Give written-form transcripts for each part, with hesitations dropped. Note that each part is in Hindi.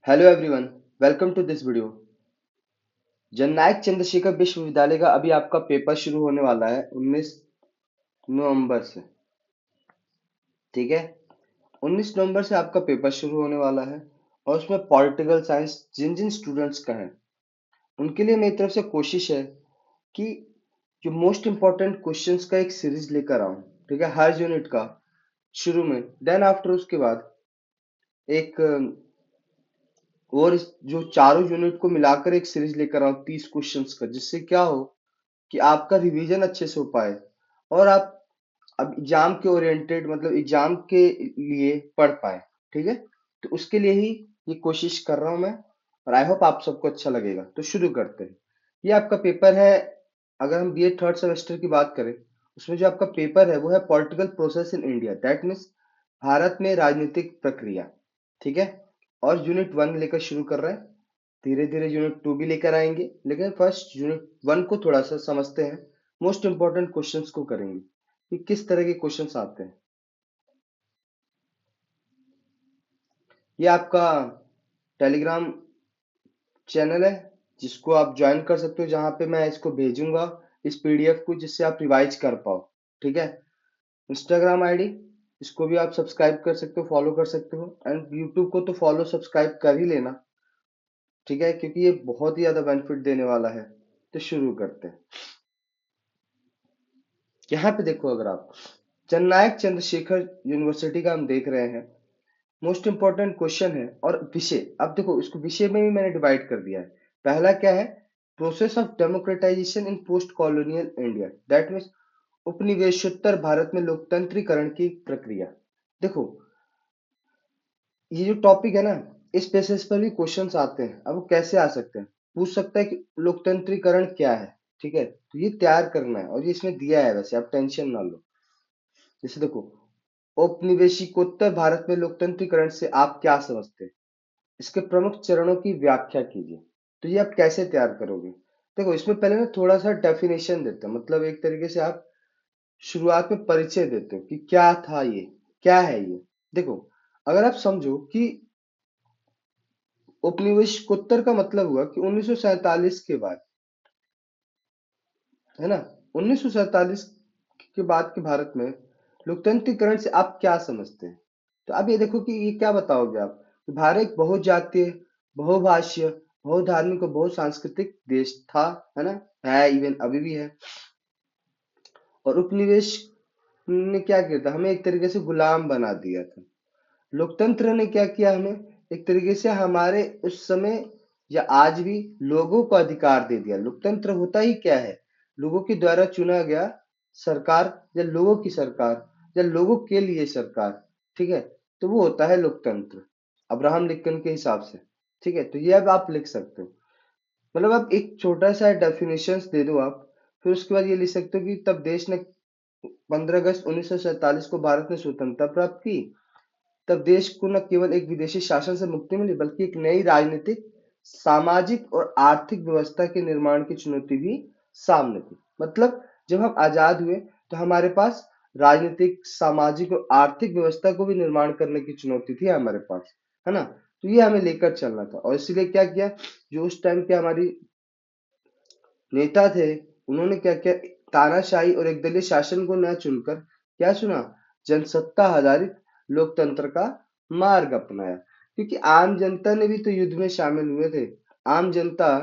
Hello everyone, welcome to this video. Jananayak Chandrashekhar Vishwavidyalaya का अभी आपका पेपर शुरू होने वाला है 19 नवंबर से। ठीक है, 19 नवंबर से आपका पेपर शुरू होने वाला है और उसमें पॉलिटिकल साइंस जिन जिन स्टूडेंट्स का है उनके लिए मेरी तरफ से कोशिश है कि जो मोस्ट इम्पोर्टेंट क्वेश्चंस का एक सीरीज लेकर आऊं। ठीक है, हर यूनिट का शुरू में, देन आफ्टर उसके बाद एक और जो चारों यूनिट को मिलाकर एक सीरीज लेकर आऊं 30 क्वेश्चंस का, जिससे क्या हो कि आपका रिवीजन अच्छे से हो पाए और आप अब एग्जाम के ओरिएंटेड मतलब एग्जाम के लिए पढ़ पाए। ठीक है, तो उसके लिए ही ये कोशिश कर रहा हूं मैं और आई होप आप सबको अच्छा लगेगा। तो शुरू करते हैं। ये आपका पेपर है, अगर हम बीए थर्ड सेमेस्टर की बात करें, उसमें जो आपका पेपर है वो है political process in India, that means Bharat में राजनीतिक प्रक्रिया। ठीक है, और यूनिट वन लेकर शुरू कर रहे हैं। धीरे धीरे यूनिट टू भी लेकर आएंगे, लेकिन फर्स्ट यूनिट वन को थोड़ा सा समझते हैं। मोस्ट इंपॉर्टेंट क्वेश्चंस को करेंगे कि किस तरह के क्वेश्चंस आते हैं। ये आपका टेलीग्राम चैनल है जिसको आप ज्वाइन कर सकते हो, जहां पे मैं इसको भेजूंगा इस पीडीएफ को, जिससे आप रिवाइज कर पाओ। ठीक है, इंस्टाग्राम आईडी, इसको भी आप सब्सक्राइब कर सकते हो, फॉलो कर सकते हो, एंड यूट्यूब को तो फॉलो सब्सक्राइब कर ही लेना। ठीक है, क्योंकि ये बहुत ही ज्यादा बेनिफिट देने वाला है। तो शुरू करते हैं। यहाँ पे देखो, अगर आप जननायक चंद्रशेखर यूनिवर्सिटी का हम देख रहे हैं, मोस्ट इंपॉर्टेंट क्वेश्चन है और विषय। अब देखो, इसको विषय में भी मैंने डिवाइड कर दिया है। पहला क्या है? Process of democratization in post colonial India, that means उपनिवेशोत्तर भारत में लोकतंत्रीकरण की प्रक्रिया। देखो, ये जो टॉपिक है ना, इस बेसिस पर भी क्वेश्चंस आते हैं। अब वो कैसे आ सकते हैं? पूछ सकता है कि लोकतंत्रीकरण क्या है। ठीक है, तो ये तैयार करना है और ये इसमें दिया है, वैसे आप टेंशन ना लो। जैसे देखो, औपनिवेशिकोत्तर भारत में लोकतंत्रीकरण से आप क्या समझते हैं? इसके प्रमुख चरणों की व्याख्या कीजिए। तो ये आप कैसे तैयार करोगे? देखो, इसमें पहले ना थोड़ा सा डेफिनेशन देते हैं, मतलब एक तरीके से आप शुरुआत में परिचय देते हो कि क्या था ये, क्या है ये। देखो, अगर आप समझो कि औपनिवेशिकोत्तर का मतलब हुआ कि 1947 के बाद, है ना, 1947 के बाद के भारत में लोकतंत्रीकरण से आप क्या समझते हैं? तो अब ये देखो कि ये क्या बताओगे आप कि भारत एक बहुजातीय, बहुभाषीय, बहुधार्मिक और बहुसांस्कृतिक देश था, है ना, है, इवन अभी भी है। और उपनिवेश ने क्या किया था? हमें एक तरीके से गुलाम बना दिया था। लोकतंत्र ने क्या किया? हमें एक तरीके से हमारे उस समय या आज भी लोगों को अधिकार दे दिया। लोकतंत्र होता ही क्या है? लोगों के द्वारा चुना गया सरकार, या लोगों की सरकार, या लोगों के लिए सरकार। ठीक है, तो वो होता है लोकतंत्र, अब्राहम लिंकन के हिसाब से। ठीक है, तो ये अब आप लिख सकते हो। मतलब आप एक छोटा सा डेफिनेशन दे दो आप, फिर उसके बाद ये लिख सकते हो कि तब देश ने 15 अगस्त 1947 को भारत ने स्वतंत्रता प्राप्त की। तब देश को न केवल एक विदेशी शासन से मुक्ति मिली, बल्कि एक नई राजनीतिक, सामाजिक और आर्थिक व्यवस्था के निर्माण की चुनौती भी सामने थी। मतलब जब हम आजाद हुए तो हमारे पास राजनीतिक, सामाजिक और आर्थिक व्यवस्था को भी निर्माण करने की चुनौती थी हमारे पास, है ना। तो ये हमें लेकर चलना था और इसीलिए क्या किया, जो उस टाइम के हमारी नेता थे, उन्होंने क्या किया, तानाशाही और एकदलीय शासन को न चुनकर क्या चुना, जनसत्ता आधारित लोकतंत्र का मार्ग अपनाया। क्योंकि आम जनता ने भी तो युद्ध में शामिल हुए थे। आम जनता,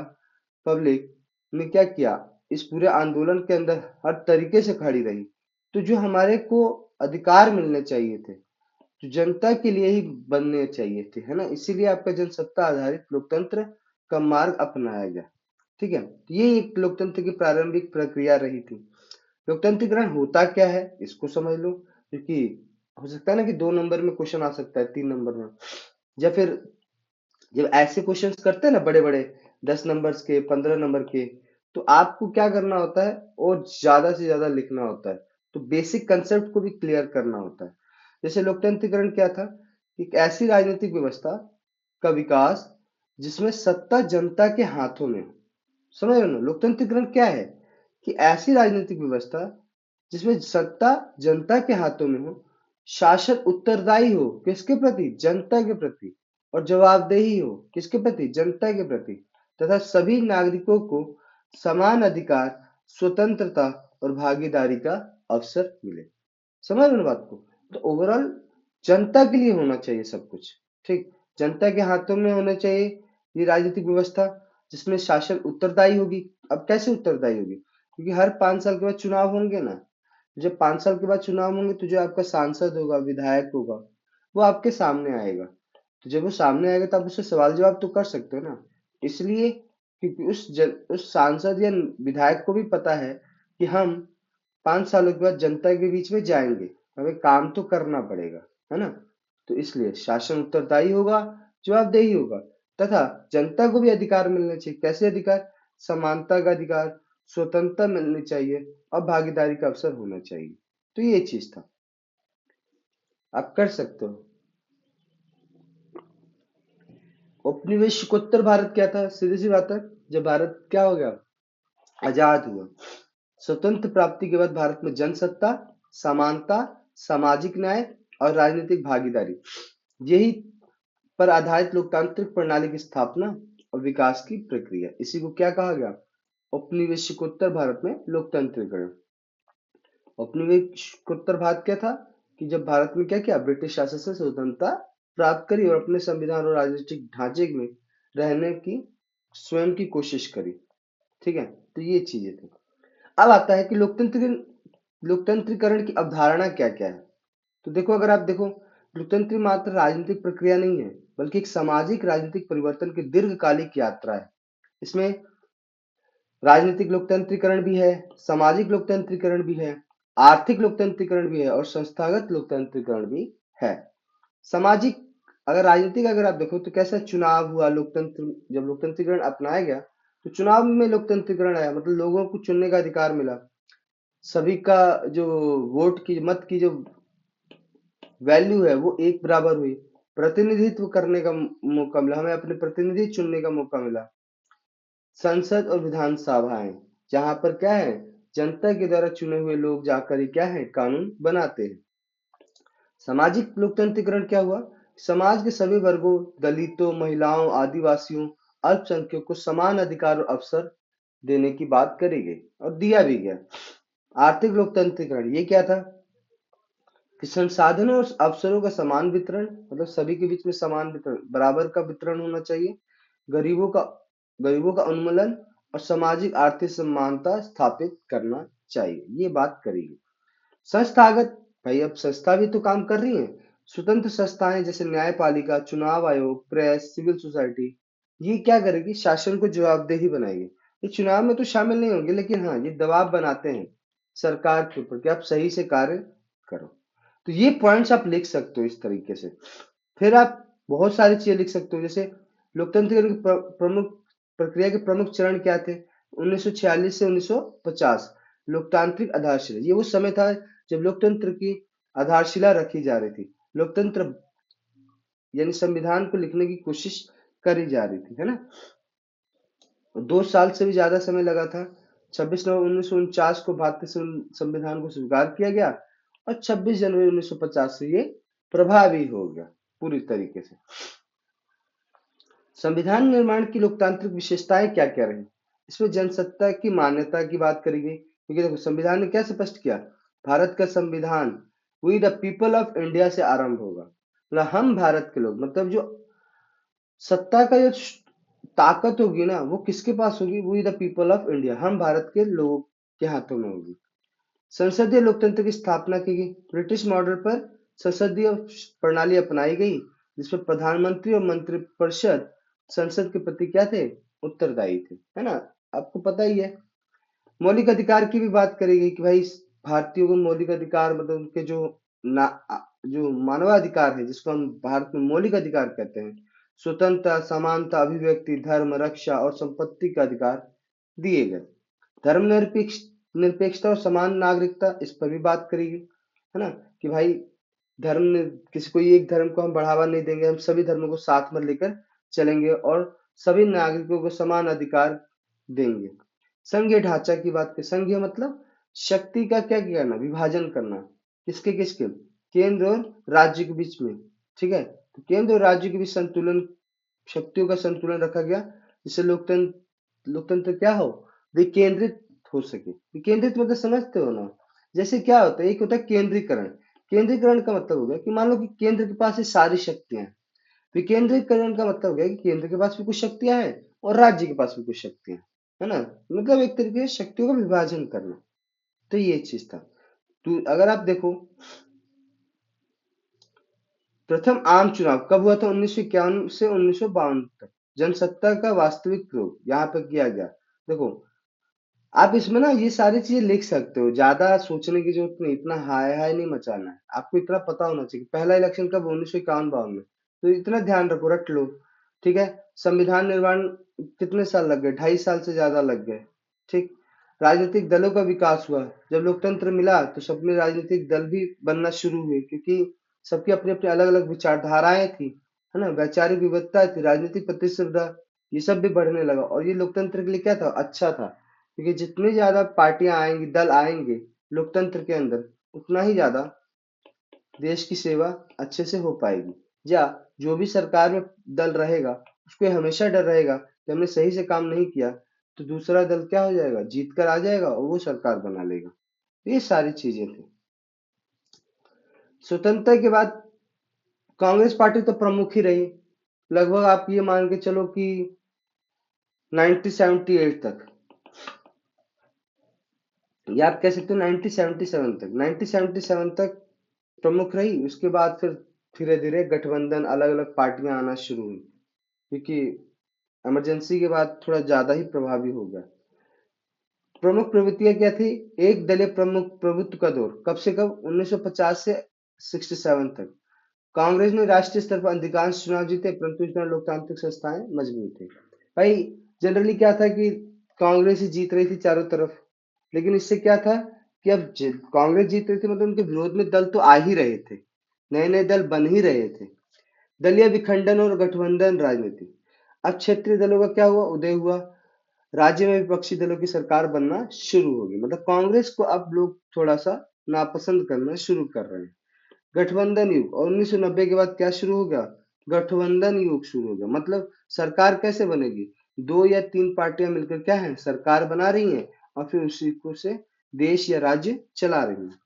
पब्लिक ने क्या किया, इस पूरे आंदोलन के अंदर हर तरीके से खड़ी रही। तो जो हमारे को अधिकार मिलने चाहिए थे, जो जनता के लिए ही बनने चाहिए थे, है ना, इसीलिए आपका जनसत्ता आधारित लोकतंत्र का मार्ग अपनाया गया। ठीक है, तो ये एक लोकतंत्र की प्रारंभिक प्रक्रिया रही थी। लोकतंत्रीकरण होता क्या है इसको समझ लो, क्योंकि हो सकता है ना कि 2 नंबर में क्वेश्चन आ सकता है, 3 नंबर में, या फिर जब ऐसे क्वेश्चंस करते हैं ना बड़े बड़े, 10 नंबर के, 15 नंबर के, तो आपको क्या करना होता है, और ज्यादा से ज्यादा लिखना होता है। तो बेसिक कंसेप्ट को भी क्लियर करना होता है। जैसे लोकतंत्रीकरण क्या था, एक ऐसी राजनीतिक व्यवस्था का विकास जिसमें सत्ता जनता के हाथों में हो। समझ रहे हो ना, लोकतंत्रीकरण क्या है कि ऐसी राजनीतिक व्यवस्था जिसमें सत्ता जनता के हाथों में हो, शासन उत्तरदायी हो, किसके प्रति, जनता के प्रति, और जवाबदेही हो, किसके प्रति? जनता के प्रति। तथा सभी नागरिकों को समान अधिकार, स्वतंत्रता और भागीदारी का अवसर मिले। समझ रहे हो ना बात को? तो ओवरऑल जनता के लिए होना चाहिए सब कुछ। ठीक, जनता के हाथों में होना चाहिए ये राजनीतिक व्यवस्था, जिसमें शासन उत्तरदायी होगी। अब कैसे उत्तरदायी होगी? क्योंकि हर 5 साल के बाद चुनाव होंगे ना। जब 5 साल के बाद चुनाव होंगे तो जो आपका सांसद होगा, विधायक होगा, वो आपके सामने आएगा। तो जब वो सामने आएगा तो आप उससे सवाल जवाब तो कर सकते हो ना। इसलिए क्योंकि उस सांसद या विधायक को भी पता है कि हम 5 सालों के बाद जनता के बीच में जाएंगे, हमें काम तो करना पड़ेगा, है ना। तो इसलिए शासन उत्तरदायी होगा, जवाबदेही होगा, तथा जनता को भी अधिकार मिलने चाहिए। कैसे अधिकार? समानता का अधिकार, स्वतंत्रता मिलनी चाहिए और भागीदारी का अवसर होना चाहिए। तो ये चीज था, आप कर सकते हो। औपनिवेशिकोत्तर भारत क्या था? सीधी सी बात है, जब भारत क्या हो गया, आजाद हुआ, स्वतंत्र प्राप्ति के बाद भारत में जनसत्ता, समानता, सामाजिक न्याय और राजनीतिक भागीदारी, यही पर आधारित लोकतांत्रिक प्रणाली की स्थापना और विकास की प्रक्रिया, इसी को क्या कहा गया? औपनिवेशिकोत्तर भारत में लोकतंत्रीकरण। औपनिवेशिकोत्तर भारत क्या था? कि जब भारत में क्या किया, ब्रिटिश शासन से स्वतंत्रता प्राप्त करी और अपने संविधान और राजनीतिक ढांचे में रहने की स्वयं की कोशिश करी। ठीक है, तो ये चीजें थी। अब आता है कि लोकतंत्रीकरण की अवधारणा क्या क्या है। तो देखो, अगर आप देखो, लोकतंत्र मात्र राजनीतिक प्रक्रिया नहीं है, बल्कि एक सामाजिक राजनीतिक परिवर्तन की दीर्घकालिक यात्रा है। इसमें राजनीतिक लोकतंत्रीकरण भी है, सामाजिक लोकतंत्रीकरण भी है, आर्थिक लोकतंत्रीकरण भी है और संस्थागत लोकतंत्रीकरण भी है। सामाजिक, अगर राजनीतिक अगर आप देखो तो कैसा चुनाव हुआ, लोकतंत्र जब लोकतंत्रीकरण अपनाया गया तो चुनाव में लोकतंत्रीकरण आया, मतलब लोगों को चुनने का अधिकार मिला। सभी का जो वोट की, मत की जो वैल्यू है वो एक बराबर हुई। प्रतिनिधित्व करने का मौका मिला, हमें अपने प्रतिनिधि चुनने का मौका मिला। संसद और विधान सभाएं, जहां पर क्या है, जनता के द्वारा चुने हुए लोग जाकर ही क्या है, कानून बनाते हैं। सामाजिक लोकतंत्रीकरण क्या हुआ? समाज के सभी वर्गों, दलितों, महिलाओं, आदिवासियों, अल्पसंख्यकों को समान अधिकार और अवसर देने की बात करी गई और दिया भी गया। आर्थिक लोकतंत्रीकरण ये क्या था? कि संसाधनों और अवसरों का समान वितरण, मतलब सभी के बीच में समान वितरण, बराबर का वितरण होना चाहिए। गरीबों का गरीबों का उन्मूलन और सामाजिक आर्थिक समानता स्थापित करना चाहिए, ये बात करेगी। संस्थागत, भाई अब संस्था भी तो काम कर रही है। स्वतंत्र संस्थाएं जैसे न्यायपालिका, चुनाव आयोग, प्रेस, सिविल सोसाइटी, ये क्या करेगी? शासन को जवाबदेही बनाएगी। ये चुनाव में तो शामिल नहीं होंगे, लेकिन हाँ, ये दबाव बनाते हैं सरकार के ऊपर कि आप सही से कार्य करो। तो ये पॉइंट्स आप लिख सकते हो इस तरीके से। फिर आप बहुत सारी चीजें लिख सकते हो, जैसे लोकतंत्र की प्रमुख प्रक्रिया के प्रमुख चरण क्या थे? 1946 से 1950 लोकतांत्रिक आधारशिला, ये वो समय था जब लोकतंत्र की आधारशिला रखी जा रही थी। लोकतंत्र यानी संविधान को लिखने की कोशिश करी जा रही थी, है ना। 2 साल से भी ज्यादा समय लगा था। 26 नवंबर 1949 को भारतीय संविधान को स्वीकार किया गया और 26 जनवरी 1950 से ये प्रभावी हो गया पूरी तरीके से। संविधान निर्माण की लोकतांत्रिक विशेषताएं क्या क्या रही? इसमें जनसत्ता की मान्यता की बात करी गई, क्योंकि देखो संविधान ने क्या स्पष्ट किया, भारत का संविधान we the people of India से आरंभ होगा, मतलब हम भारत के लोग, मतलब जो सत्ता का जो ताकत होगी ना, वो किसके पास होगी? We the people of India, हम भारत के लोगों के हाथों में होगी। संसदीय लोकतंत्र की स्थापना की गई। ब्रिटिश मॉडल पर संसदीय प्रणाली अपनाई गई, जिसमें प्रधानमंत्री और मंत्रिपरिषद संसद के प्रति क्या थे? उत्तरदायी थे, है ना। आपको पता ही है। मौलिक अधिकार की भी बात करी गई कि भाई भारतीयों को मौलिक अधिकार, मतलब उनके जो मानवाधिकार है, जिसको हम भारत में मौलिक अधिकार कहते हैं, स्वतंत्रता, समानता, अभिव्यक्ति, धर्म, रक्षा और संपत्ति का अधिकार दिए गए। धर्मनिरपेक्ष निरपेक्षता और समान नागरिकता, इस पर भी बात करेगी, है ना। कि भाई किसी को एक धर्म को हम बढ़ावा नहीं देंगे, हम सभी धर्मों को साथ में लेकर चलेंगे और सभी नागरिकों को समान अधिकार देंगे। संघीय ढांचा की बात करें, संघीय मतलब शक्ति का क्या करना, विभाजन करना, किसके किसके, केंद्र और राज्य के बीच में, ठीक है। तो केंद्र और राज्य के बीच संतुलन, शक्तियों का संतुलन रखा गया, जिससे लोकतंत्र लोकतंत्र क्या हो, विकेंद्रित हो सके। विकेंद्रित मतलब समझते हो ना, जैसे क्या होता है, एक होता है केंद्रीकरण। केंद्रीकरण का मतलब हो गया कि मान लो कि केंद्र के पास ये सारी शक्तियां हैं। विकेंद्रीकरण का मतलब हो गया कि केंद्र के पास भी कुछ शक्तियां हैं और राज्य के पास भी कुछ शक्तियां हैं, है ना। मतलब एक तरीके से शक्तियों का विभाजन करना। तो ये चीज था। तो अगर आप देखो, प्रथम आम चुनाव कब हुआ था, 1951 से 1952 तक। जनसत्ता का वास्तविक प्रयोग यहाँ पे किया गया। देखो, आप इसमें ना ये सारी चीजें लिख सकते हो, ज्यादा सोचने की जरूरत नहीं, इतना हाय हाय नहीं मचाना है। आपको इतना पता होना चाहिए कि पहला इलेक्शन कब, 1951-52 में। तो इतना ध्यान रखो, रट लो। ठीक है। संविधान निर्माण कितने साल लग गए, 2.5 साल से ज्यादा लग गए। ठीक। राजनीतिक दलों का विकास हुआ। जब लोकतंत्र मिला तो सब में राजनीतिक दल भी बनना शुरू हुए, क्योंकि सबकी अपनी अपनी अलग अलग विचारधाराएं थी, है ना, वैचारिक विविधता थी, राजनीतिक प्रतिस्पर्धा, ये सब भी बढ़ने लगा। और ये लोकतंत्र के लिए क्या था, अच्छा था, क्योंकि जितनी ज्यादा पार्टियां आएंगी, दल आएंगे लोकतंत्र के अंदर, उतना ही ज्यादा देश की सेवा अच्छे से हो पाएगी। या जो भी सरकार में दल रहेगा, उसको ये हमेशा डर रहेगा कि हमने सही से काम नहीं किया, तो दूसरा दल क्या हो जाएगा, जीत कर आ जाएगा और वो सरकार बना लेगा। ये सारी चीजें थी। स्वतंत्रता के बाद कांग्रेस पार्टी तो प्रमुख ही रही, लगभग आप ये मान के चलो कि 1978 तक, या आप कह सकते हो 1977 तक। 1977 तक प्रमुख रही। उसके बाद फिर धीरे धीरे गठबंधन, अलग अलग पार्टियां आना शुरू हुई, क्योंकि इमरजेंसी के बाद थोड़ा ज्यादा ही प्रभावी हो गया। प्रमुख प्रवृत्तियां क्या थी, एक दलीय प्रमुख प्रभुत्व का दौर, कब से कब, 1950 से 67 तक। कांग्रेस ने राष्ट्रीय स्तर पर अधिकांश चुनाव जीते, परंतु इसमें लोकतांत्रिक संस्थाएं मजबूत थी। भाई, जनरली क्या था कि कांग्रेस ही जीत रही थी चारों तरफ, लेकिन इससे क्या था कि अब कांग्रेस जीत रही थी, मतलब उनके विरोध में दल तो आ ही रहे थे, नए नए दल बन ही रहे थे। दलीय विखंडन और गठबंधन राजनीति। अब क्षेत्रीय दलों का क्या हुआ, उदय हुआ। राज्य में विपक्षी दलों की सरकार बनना शुरू होगी, मतलब कांग्रेस को अब लोग थोड़ा सा नापसंद करना शुरू कर रहे हैं। गठबंधन युग, और 1990 के बाद क्या शुरू हो गया, गठबंधन युग शुरू हो गया। मतलब सरकार कैसे बनेगी, दो या तीन पार्टियां मिलकर क्या है, सरकार बना रही हैं, और फिर उसी को से देश या राज्य चला रही हैं।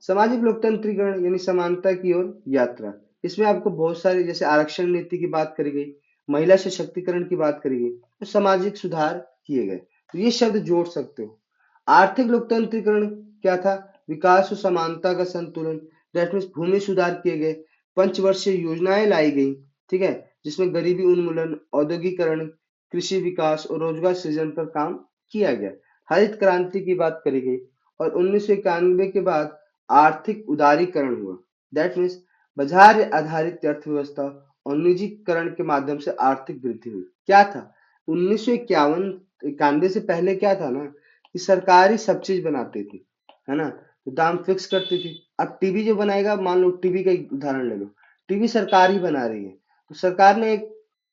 सामाजिक लोकतंत्रीकरण यानी समानता की ओर यात्रा। इसमें आपको बहुत सारे, जैसे आरक्षण नीति की बात करी गई, महिला सशक्तिकरण की बात करी गई, तो सामाजिक सुधार किए गए। तो ये शब्द जोड़ सकते हो। आर्थिक लोकतंत्रीकरण क्या था, विकास और समानता का संतुलन, दैट मीन्स भूमि सुधार किए गए, पंचवर्षीय योजनाएं लाई गई, ठीक है, जिसमें गरीबी उन्मूलन, औद्योगिकरण, कृषि विकास और रोजगार सृजन पर काम किया गया। हरित क्रांति की बात करी गई। और 1991 के बाद आर्थिक उदारीकरण हुआ, दैट मीन्स बाजार आधारित अर्थव्यवस्था और निजीकरण के माध्यम से आर्थिक वृद्धि हुई। क्या था, 1991 से पहले क्या था ना, कि सरकार ही सब चीज बनाती थी, है ना, तो दाम फिक्स करती थी। अब टीवी जो बनाएगा, मान लो टीवी का एक उदाहरण ले लो, टीवी सरकार ही बना रही है, तो सरकार ने एक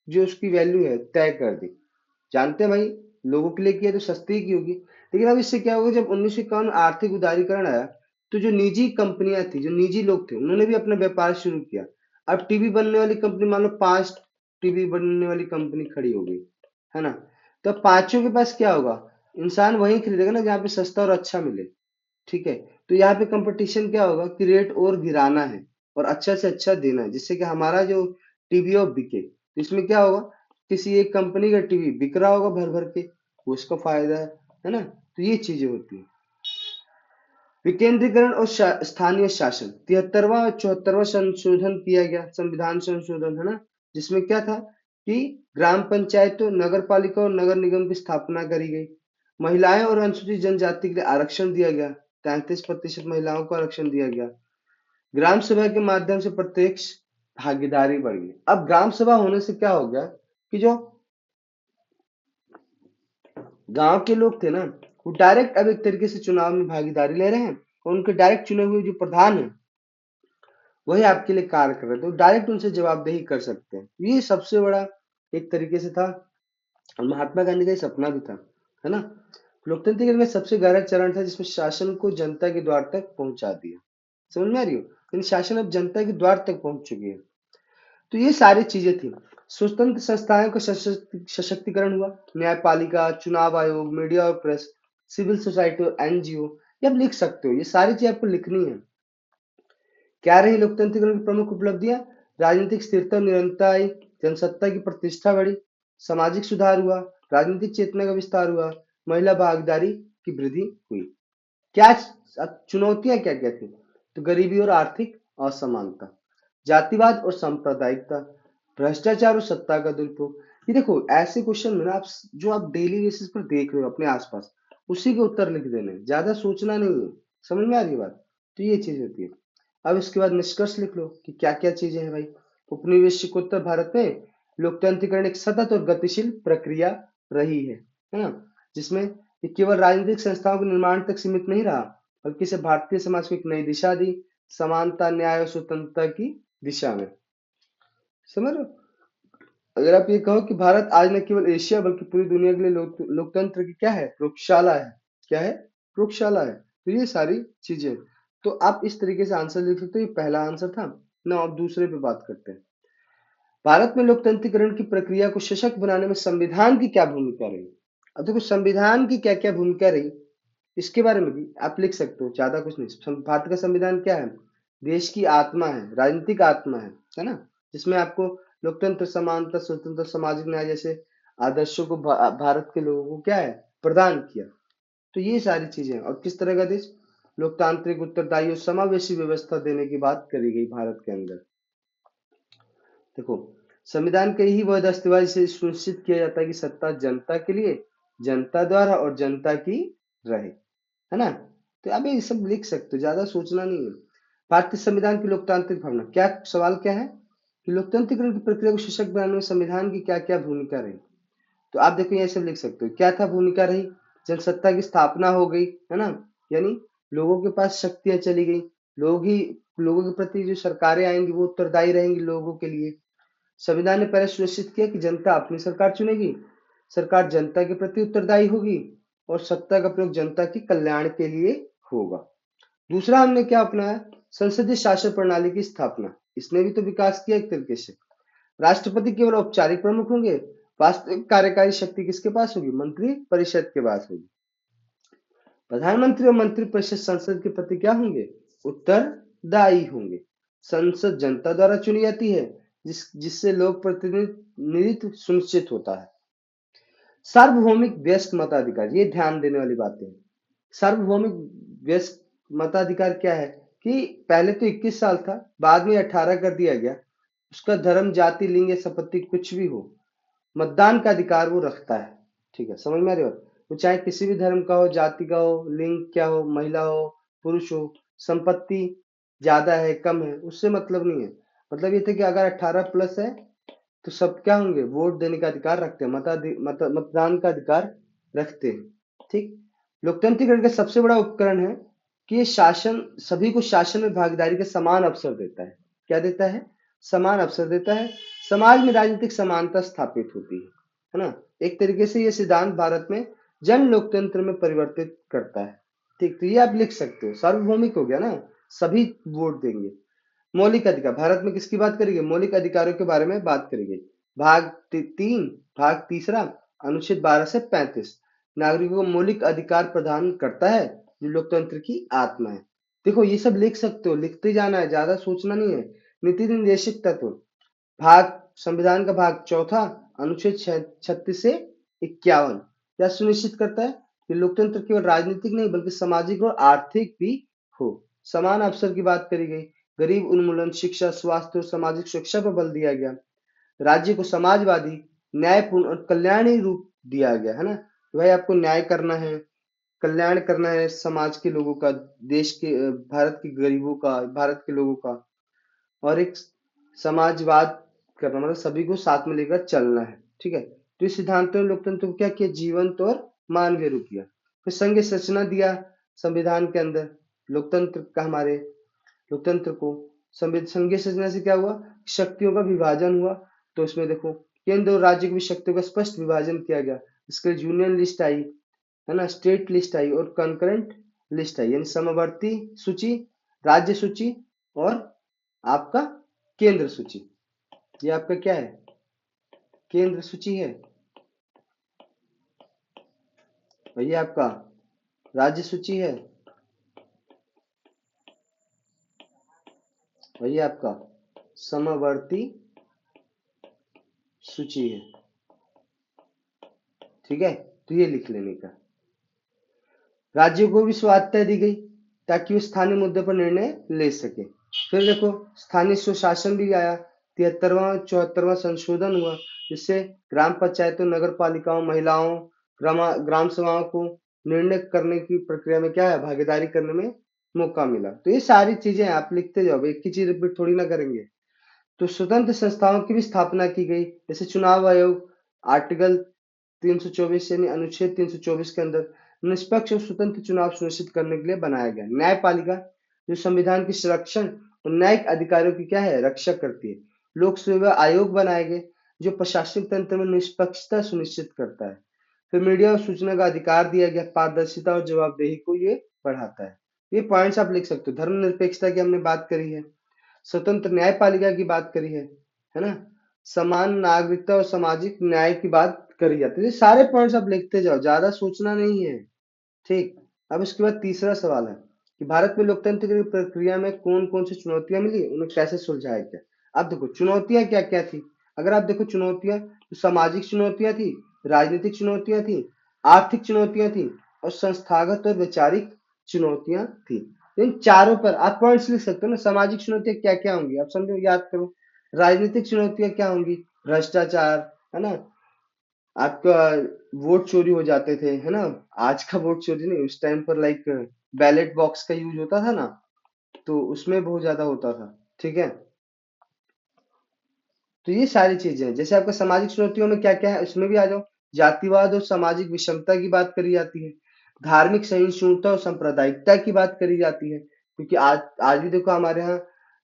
जो उसकी वैल्यू है तय कर दी। जानते हैं भाई, लोगों के लिए किया तो सस्ती की होगी। लेकिन अब इससे क्या होगा, जब 1951 आर्थिक उदारीकरण आया, तो जो निजी कंपनियां थी, जो निजी लोग थे, उन्होंने भी अपना व्यापार शुरू किया। अब टीवी बनने वाली कंपनी, मान लो 5 टीवी बनने वाली कंपनी खड़ी हो गई, है ना, तो अब पांचों के पास क्या होगा, इंसान वही खरीदेगा ना जहाँ पे सस्ता और अच्छा मिले। ठीक है। तो यहाँ पे कंपटीशन क्या होगा कि रेट और गिराना है और अच्छा से अच्छा देना है, जिससे कि हमारा जो टीवी है वो बिके। तो इसमें क्या होगा, किसी एक कंपनी का टीवी बिक रहा होगा भर भर के, वो उसका फायदा है ना। तो ये चीजें होती है। विकेंद्रीकरण और स्थानीय शासन, 73वां और 74वां संशोधन किया गया, संविधान संशोधन, है ना, जिसमें क्या था कि ग्राम पंचायतों, नगर पालिका और नगर निगम की स्थापना करी गई। महिलाएं और अनुसूचित जनजाति के लिए आरक्षण दिया गया, 33% महिलाओं को आरक्षण दिया गया। ग्राम सभा के माध्यम से प्रत्यक्ष भागीदारी बढ़ गई। अब ग्राम सभा होने से क्या हो गया कि जो गांव के लोग थे ना, वो डायरेक्ट अब एक तरीके से चुनाव में भागीदारी ले रहे हैं, और उनके डायरेक्ट चुने हुए जो प्रधान है, वही आपके लिए कार्य कर रहे थे, तो डायरेक्ट उनसे जवाबदेही कर सकते हैं। ये सबसे बड़ा एक तरीके से था, और महात्मा गांधी का ये सपना भी था, है ना। लोकतंत्र में सबसे गहरा चरण था, जिसमें शासन को जनता के द्वार तक पहुंचा दिया। समझ में आ रही हो, यानी शासन अब जनता के द्वार तक पहुंच चुकी है। तो ये सारी चीजें थी। स्वतंत्र संस्थाओं का सशक्तिकरण हुआ, न्यायपालिका, चुनाव आयोग, मीडिया और प्रेस, सिविल सोसाइटी और एनजीओ। ये आप लिख सकते हो, ये सारी चीज आपको लिखनी है। क्या रही लोकतंत्रीकरण की प्रमुख उपलब्धियां? राजनीतिक स्थिरता और निरंतरता आई, जनसत्ता की प्रतिष्ठा बढ़ी, सामाजिक सुधार हुआ, राजनीतिक चेतना का विस्तार हुआ, महिला भागीदारी की वृद्धि हुई। क्या चुनौतियां क्या क्या थी? तो गरीबी और आर्थिक असमानता, जातिवाद और सांप्रदायिकता, भ्रष्टाचार और सत्ता का दुरुपयोग। ये देखो, ऐसे क्वेश्चन में ना आप जो आप डेली बेसिस पर देख रहे हो अपने आसपास, उसी के उत्तर लिख देने, ज्यादा सोचना नहीं है। समझ में आ रही है बात? तो ये चीज होती है। अब इसके बाद निष्कर्ष लिख लो कि क्या क्या चीजें हैं भाई। उपनिवेशिकोत्तर भारत में लोकतांत्रिकरण एक सतत और गतिशील प्रक्रिया रही है ना, जिसमें ये केवल राजनीतिक संस्थाओं के निर्माण तक सीमित नहीं रहा, बल्कि इसे भारतीय समाज को एक नई दिशा दी, समानता, न्याय और स्वतंत्रता की दिशा में। समझ रहे हो? अगर आप ये कहो कि भारत आज न केवल एशिया बल्कि पूरी दुनिया के लिए लोकतंत्र की क्या है, प्रयोगशाला है। क्या है? प्रयोगशाला है। तो ये सारी चीजें, तो आप इस तरीके से आंसर लिख सकते हो। ये पहला आंसर था ना। अब दूसरे पे बात करते हैं। भारत में लोकतंत्रीकरण की प्रक्रिया को सशक्त बनाने में संविधान की क्या भूमिका रही? अब देखो, संविधान की क्या क्या भूमिका रही, इसके बारे में भी आप लिख सकते हो, ज्यादा कुछ नहीं। भारत का संविधान क्या है? देश की आत्मा है, राजनीतिक आत्मा है ना, जिसमें आपको लोकतंत्र, समानता, स्वतंत्र, सामाजिक न्याय जैसे आदर्शों को भारत के लोगों को क्या है, प्रदान किया। तो ये सारी चीजें हैं। और किस तरह का देश? लोकतांत्रिक, उत्तरदायी और समावेशी व्यवस्था देने की बात करी गई भारत के अंदर। देखो, संविधान के ही वह दस्तावेज से सुनिश्चित किया जाता है कि सत्ता जनता के लिए, जनता द्वारा और जनता की रहे, है ना। तो आप ये सब लिख सकते हो, ज्यादा सोचना नहीं है। भारतीय संविधान की लोकतांत्रिक भावना, क्या सवाल क्या है कि लोकतांत्रिकरण की प्रक्रिया को सशक्त बनाने में संविधान की क्या क्या भूमिका रही? तो आप देखो, ये सब लिख सकते हो। क्या था भूमिका रही? जनसत्ता की स्थापना हो गई, है ना, यानी लोगों के पास शक्तियां चली गई। लोगों के प्रति जो सरकारें आएंगी वो उत्तरदायी रहेंगी लोगों के लिए। संविधान ने पहले सुनिश्चित किया कि जनता अपनी सरकार चुनेगी, सरकार जनता के प्रति उत्तरदायी होगी और सत्ता का प्रयोग जनता के कल्याण के लिए होगा। दूसरा हमने क्या अपनाया? संसदीय शासन प्रणाली की स्थापना। इसने भी तो विकास किया एक तरीके से। राष्ट्रपति केवल औपचारिक प्रमुख होंगे, वास्तविक कार्यकारी शक्ति किसके पास होगी? मंत्री परिषद के पास होगी। प्रधानमंत्री और मंत्री परिषद संसद के प्रति क्या होंगे? उत्तरदायी होंगे। संसद जनता द्वारा चुनी जाती है, जिससे लोक प्रतिनिधित्व सुनिश्चित होता है। सार्वभौमिक व्यस्क मताधिकार, ये ध्यान देने वाली बातें हैं। सार्वभौमिक व्यस्क मताधिकार क्या है कि पहले तो 21 साल था, बाद में 18 कर दिया गया। उसका धर्म, जाति, लिंग या संपत्ति कुछ भी हो, मतदान का अधिकार वो रखता है। ठीक है, समझ में आ रही हो? वो चाहे किसी भी धर्म का हो, जाति का हो, लिंग क्या हो, महिला हो, पुरुष हो, संपत्ति ज्यादा है कम है, उससे मतलब नहीं है। मतलब ये थे कि अगर 18 प्लस है तो सब क्या होंगे? वोट देने का अधिकार रखते हैं, मतदान का अधिकार रखते हैं। ठीक। लोकतंत्रीकरण का सबसे बड़ा उपकरण है कि ये शासन, सभी को शासन में भागीदारी का समान अवसर देता है। क्या देता है? समान अवसर देता है। समाज में राजनीतिक समानता स्थापित होती है ना। एक तरीके से ये सिद्धांत भारत में जन लोकतंत्र में परिवर्तित करता है। ठीक, तो ये आप लिख सकते हो। सार्वभौमिक हो गया ना, सभी वोट देंगे। मौलिक अधिकार, भारत में किसकी बात करेंगे? मौलिक अधिकारों के बारे में बात करेंगे। भाग 3, भाग तीसरा, अनुच्छेद 12 से 35 नागरिकों को मौलिक अधिकार प्रदान करता है, जो लोकतंत्र की आत्मा है। देखो, ये सब लिख सकते हो, लिखते जाना है, ज्यादा सोचना नहीं है। नीति निर्देशक तत्व, भाग संविधान का भाग चौथा, अनुच्छेद 36 से 51 क्या सुनिश्चित करता है कि लोकतंत्र केवल राजनीतिक नहीं बल्कि सामाजिक और आर्थिक भी हो। समान अवसर की बात करी गई। गरीब उन्मूलन, शिक्षा, स्वास्थ्य और सामाजिक सुरक्षा पर बल दिया गया। राज्य को समाजवादी, न्यायपूर्ण और कल्याणी रूप दिया गया, है ना। भाई आपको न्याय करना है, कल्याण करना है समाज के लोगों का, देश के भारत के गरीबों का, भारत के लोगों का। और एक समाजवाद करना, मतलब सभी को साथ में लेकर चलना है। ठीक है, तो इस सिद्धांतों ने लोकतंत्र को क्या किया? जीवंत और मानवीय रूप दिया। फिर संघ संरचना दिया संविधान के अंदर लोकतंत्र का, हमारे लोकतंत्र को। संघीय संरचना से क्या हुआ? शक्तियों का विभाजन हुआ। तो इसमें देखो, केंद्र और राज्य की भी शक्तियों का स्पष्ट विभाजन किया गया। इसके यूनियन लिस्ट आई, है ना, स्टेट लिस्ट आई और कंकरेंट लिस्ट आई, यानी समवर्ती सूची, राज्य सूची और आपका केंद्र सूची। ये आपका क्या है, केंद्र सूची है, और ये आपका राज्य सूची है, और ये आपका समवर्ती सूची है। ठीक है, तो ये लिख लेने का। राज्यों को भी स्वायत्तता दी गई ताकि वो स्थानीय मुद्दे पर निर्णय ले सके। फिर देखो, स्थानीय स्वशासन भी आया, 73वां 74वां संशोधन हुआ, जिससे ग्राम पंचायतों, नगर पालिकाओं, महिलाओं, ग्राम सभाओं को निर्णय करने की प्रक्रिया में क्या है, भागीदारी करने में मौका मिला। तो ये सारी चीजें आप लिखते जाओ, एक ही चीज रिपीट थोड़ी ना करेंगे। तो स्वतंत्र संस्थाओं की भी स्थापना की गई, जैसे चुनाव आयोग, आर्टिकल 324 यानी अनुच्छेद 324 के अंदर निष्पक्ष और स्वतंत्र चुनाव सुनिश्चित करने के लिए बनाया गया। न्यायपालिका, जो संविधान के संरक्षण और न्यायिक अधिकारियों की क्या है, रक्षा करती है। लोक सेवा आयोग बनाए गए, जो प्रशासनिक तंत्र में निष्पक्षता सुनिश्चित करता है। फिर मीडिया और सूचना का अधिकार दिया गया, पारदर्शिता और जवाबदेही को ये बढ़ाता है। ये पॉइंट्स आप लिख सकते हो। धर्मनिरपेक्षता की हमने बात करी है, स्वतंत्र न्यायपालिका की बात करी है ना, समान नागरिकता और सामाजिक न्याय की बात करी जाती है। ये सारे पॉइंट्स आप लिखते जाओ, ज्यादा सोचना नहीं है। ठीक। अब इसके बाद तीसरा सवाल है कि भारत में लोकतंत्र की प्रक्रिया में कौन कौन सी चुनौतियां मिली, उन्हें कैसे सुलझाया गया। अब देखो चुनौतियां क्या क्या थी। अगर आप देखो चुनौतियां, तो सामाजिक चुनौतियां थी, राजनीतिक चुनौतियां थी, आर्थिक चुनौतियां थी, और संस्थागत और वैचारिक चुनौतियां थी। इन चारों पर आप पॉइंट्स लिख सकते हो ना। सामाजिक चुनौतियां क्या क्या होंगी, आप समझो, याद करो। राजनीतिक चुनौतियां क्या होंगी, भ्रष्टाचार, है ना, आपका वोट चोरी हो जाते थे, है ना। आज का वोट चोरी नहीं, उस टाइम पर लाइक बैलेट बॉक्स का यूज होता था ना, तो उसमें बहुत ज्यादा होता था। ठीक है, तो ये सारी चीजें हैं। जैसे आपका सामाजिक चुनौतियों में क्या क्या है, उसमें भी आ जाओ। जातिवाद और सामाजिक विषमता की बात करी जाती है, धार्मिक सहिष्णुता और सांप्रदायिकता की बात करी जाती है, क्योंकि आज भी देखो हमारे यहाँ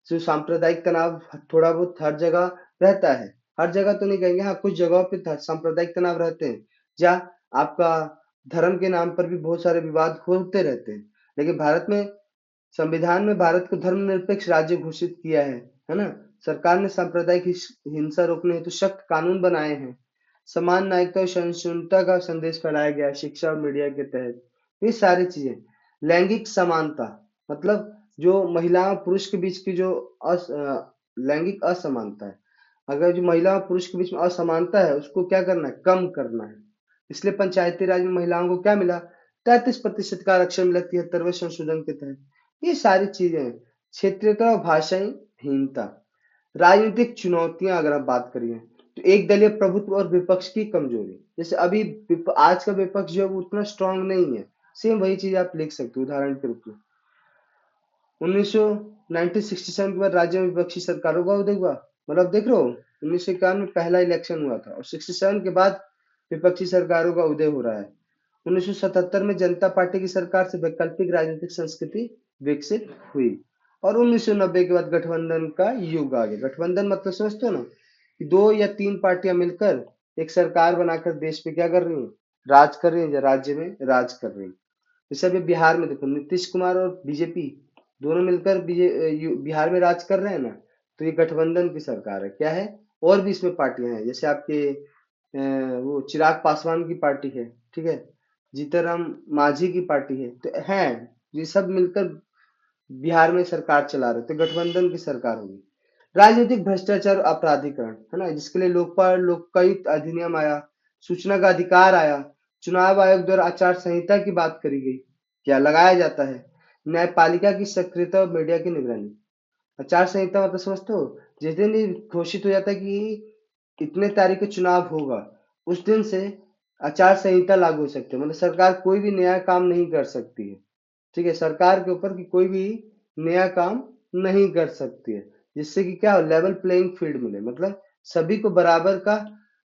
जो सांप्रदायिक तनाव थोड़ा बहुत हर जगह रहता है। हर जगह तो नहीं कहेंगे, हाँ कुछ जगहों पे सांप्रदायिक तनाव रहते हैं, जहाँ आपका धर्म के नाम पर भी बहुत सारे विवाद होते रहते हैं। लेकिन भारत में, संविधान में भारत को धर्मनिरपेक्ष राज्य घोषित किया है ना। सरकार ने सांप्रदायिक हिंसा रोकने हेतु सख्त कानून बनाए हैं। समान नागरिकता और सहिष्णुता का संदेश फैलाया गया है शिक्षा और मीडिया के तहत। ये सारी चीजें। लैंगिक समानता, मतलब जो महिला और पुरुष के बीच की जो लैंगिक असमानता है, अगर जो महिला और पुरुष के बीच में असमानता है, उसको क्या करना है, कम करना है। इसलिए पंचायती राज में महिलाओं को क्या मिला, 33% का आरक्षण मिला 73वें संशोधन के तहत। ये सारी चीजें हैं। क्षेत्रीयता और भाषाई हीनता। राजनीतिक चुनौतियां अगर आप बात करिए, तो एक दलीय प्रभुत्व और विपक्ष की कमजोरी। जैसे अभी आज का विपक्ष जो है वो उतना स्ट्रांग नहीं है। सेम वही चीज आप लिख सकते हो उदाहरण के रूप में। 1967 के बाद राज्य में विपक्षी सरकारों का उदय हुआ। मतलब देख रहे हो, 1951 में पहला इलेक्शन हुआ था और 67 के बाद विपक्षी सरकारों का उदय हो रहा है। 1977 में जनता पार्टी की सरकार से वैकल्पिक राजनीतिक संस्कृति विकसित हुई, और 1990 के बाद गठबंधन का युग आ गया। गठबंधन मतलब समझते हो ना, कि 2 या 3 पार्टियां मिलकर एक सरकार बनाकर देश पे क्या कर रही हैं, राज कर रही हैं, या राज्य में राज कर रही हैं। जैसे अभी बिहार में देखो, नीतीश कुमार और बीजेपी दोनों मिलकर बिहार में राज कर रहे हैं ना, तो ये गठबंधन की सरकार है। क्या है, और भी इसमें पार्टियां हैं, जैसे आपके वो चिराग पासवान की पार्टी है, ठीक है, जीतनराम मांझी की पार्टी है, तो है, ये सब मिलकर बिहार में सरकार चला रहे, तो गठबंधन की सरकार होगी। राजनीतिक भ्रष्टाचार, अपराधीकरण, है ना, जिसके लिए लोकपाल लोकायुक्त अधिनियम आया, सूचना का अधिकार आया, चुनाव आयोग द्वारा आचार संहिता की बात करी गई, क्या लगाया जाता है, न्यायपालिका की सक्रियता और मीडिया की निगरानी। आचार संहिता मतलब समझते हो, जिस दिन ये घोषित हो जाता है कि इतने तारीख को चुनाव होगा, उस दिन से आचार संहिता लागू हो सकती है। मतलब सरकार कोई भी नया काम नहीं कर सकती है। ठीक है, सरकार के ऊपर कि कोई भी नया काम नहीं कर सकती है, जिससे कि क्या हो, लेवल प्लेइंग फील्ड मिले, मतलब सभी को बराबर का